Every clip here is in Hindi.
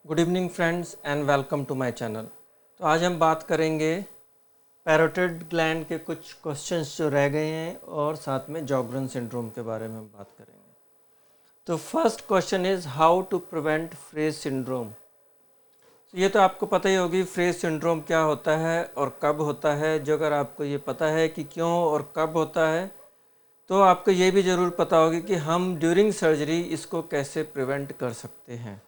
Good evening friends and welcome to my channel. तो आज हम बात करेंगे पैरोटिड ग्लैंड के कुछ क्वेश्चंस जो रह गए हैं और साथ में जॉगरन सिंड्रोम के बारे में हम बात करेंगे। तो first question is how to prevent Frey's syndrome. तो ये तो आपको पता ही होगी फ्रेज सिंड्रोम क्या होता है और कब होता है। जो अगर आपको ये पता है कि क्यों और कब होता है तो आपको ये भी ज़रूर पता होगी कि हम ड्यूरिंग सर्जरी इसको कैसे प्रिवेंट कर सकते हैं।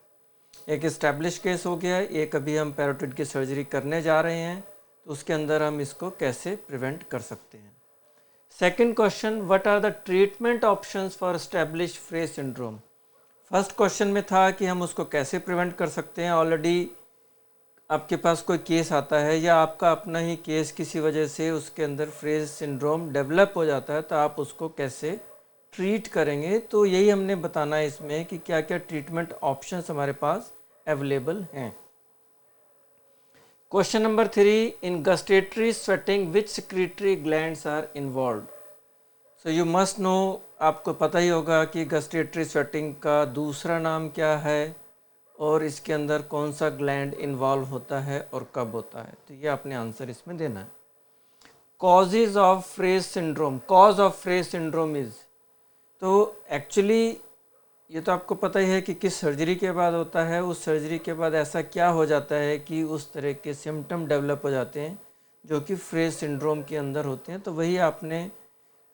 एक इस्टेब्लिश केस हो गया, एक अभी हम पैरोटिड की सर्जरी करने जा रहे हैं तो उसके अंदर हम इसको कैसे प्रिवेंट कर सकते हैं। Second question, what are the treatment options for establish Frey's syndrome. First question में था कि हम उसको कैसे प्रिवेंट कर सकते हैं। ऑलरेडी आपके पास कोई केस आता है या आपका अपना ही केस किसी वजह से उसके अंदर फ्रेज सिंड्रोम डेवलप हो जाता है तो आप उसको कैसे ट्रीट करेंगे। तो यही हमने बताना है इसमें कि क्या क्या ट्रीटमेंट ऑप्शंस हमारे पास अवेलेबल हैं। Question number 3, in gustatory sweating which secretory glands are involve. So you must know, आपको पता ही होगा कि गस्टेटरी स्वेटिंग का दूसरा नाम क्या है और इसके अंदर कौन सा ग्लैंड इन्वॉल्व होता है और कब होता है। तो ये आपने आंसर इसमें देना है। Causes of phrase syndrome, cause of phrase syndrome is, तो एक्चुअली ये तो आपको पता ही है कि किस सर्जरी के बाद होता है। उस सर्जरी के बाद ऐसा क्या हो जाता है कि उस तरह के सिम्टम डेवलप हो जाते हैं जो कि फ्रेज सिंड्रोम के अंदर होते हैं। तो वही आपने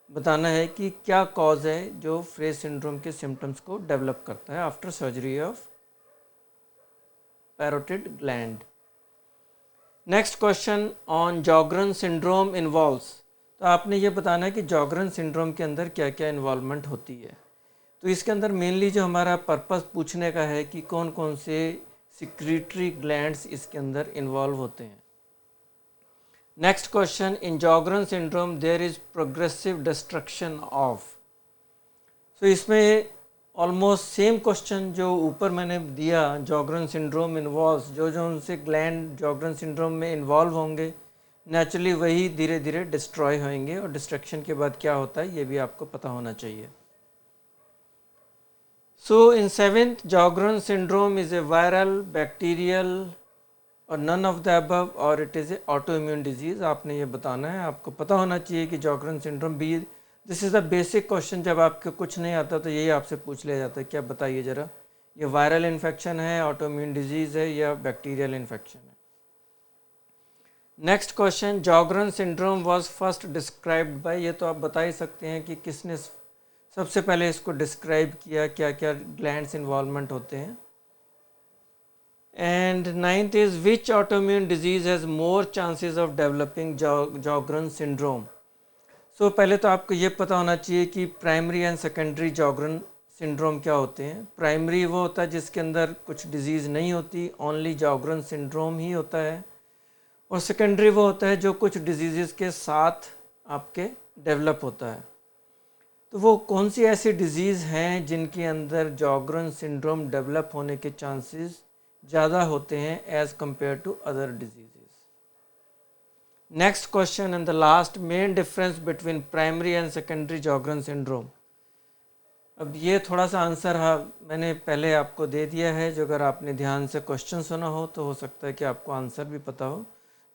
बताना है कि क्या कॉज है जो फ्रेज सिंड्रोम के सिम्टम्स को डेवलप करता है after surgery of parotid gland. Next question, on Sjogren syndrome involves. तो आपने ये बताना है कि जॉगरन सिंड्रोम के अंदर क्या क्या इन्वॉल्वमेंट होती है। तो इसके अंदर मेनली जो हमारा पर्पस पूछने का है कि कौन कौन से सिक्रीटरी ग्लैंड्स इसके अंदर इन्वॉल्व होते हैं। Next question, in Sjogren syndrome there is progressive destruction of. तो इसमें ऑलमोस्ट सेम क्वेश्चन जो ऊपर मैंने दिया, जॉगरन सिंड्रोम इन्वॉल्व्स, जो उनसे ग्लैंड जॉगरन सिंड्रोम में इन्वॉल्व होंगे नेचुरली वही धीरे धीरे डिस्ट्रॉय होंगे और डिस्ट्रक्शन के बाद क्या होता है ये भी आपको पता होना चाहिए। So in 7th, Sjogren syndrome is a viral, bacterial or none of the above or it is a autoimmune disease। आपने ये बताना है, आपको पता होना चाहिए कि जॉगरन सिंड्रोम भी, this is the basic question. जब आपको कुछ नहीं आता तो यही आपसे पूछ लिया जाता है, क्या बताइए ज़रा ये वायरल इन्फेक्शन है, ऑटोइम्यून डिजीज़ है या बैक्टीरियल इन्फेक्शन है। Next question, Sjogren syndrome was first described by. ये तो आप बता ही सकते हैं कि किसने सबसे पहले इसको डिस्क्राइब किया, क्या क्या ग्लैंड्स इन्वॉल्वमेंट होते हैं। And 9th is which autoimmune disease has more chances of developing Sjogren syndrome. So पहले तो आपको ये पता होना चाहिए कि primary and secondary Sjogren syndrome क्या होते हैं। प्राइमरी वो होता है जिसके अंदर कुछ डिजीज़ नहीं होती, ओनली जॉगरन सिंड्रोम ही होता है। और सेकेंडरी वो होता है जो कुछ डिजीज़ के साथ आपके डेवलप होता है। तो वो कौन सी ऐसी डिज़ीज़ हैं जिनके अंदर जॉगरन सिंड्रोम डेवलप होने के चांसेस ज़्यादा होते हैं as compare to other disease. Next question and the last, main difference between primary and secondary Sjogren syndrome. अब ये थोड़ा सा आंसर मैंने पहले आपको दे दिया है, जो अगर आपने ध्यान से क्वेश्चन सुना हो तो हो सकता है कि आपको आंसर भी पता हो।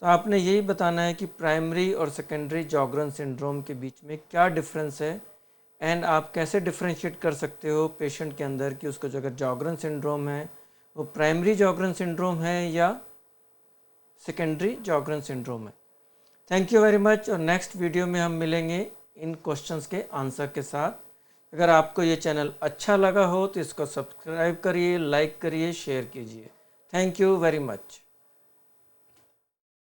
तो आपने यही बताना है कि प्राइमरी और सेकेंडरी जॉगरन सिंड्रोम के बीच में क्या डिफरेंस है एंड आप कैसे डिफ्रेंशिएट कर सकते हो पेशेंट के अंदर कि उसको जो अगर जॉगरन सिंड्रोम है वो प्राइमरी जॉगरन सिंड्रोम है या सेकेंडरी जॉगरन सिंड्रोम है। थैंक यू वेरी मच और नेक्स्ट वीडियो में हम मिलेंगे इन क्वेश्चंस के आंसर के साथ। अगर आपको ये चैनल अच्छा लगा हो तो इसको सब्सक्राइब करिए, लाइक करिए, शेयर कीजिए। Thank you very much.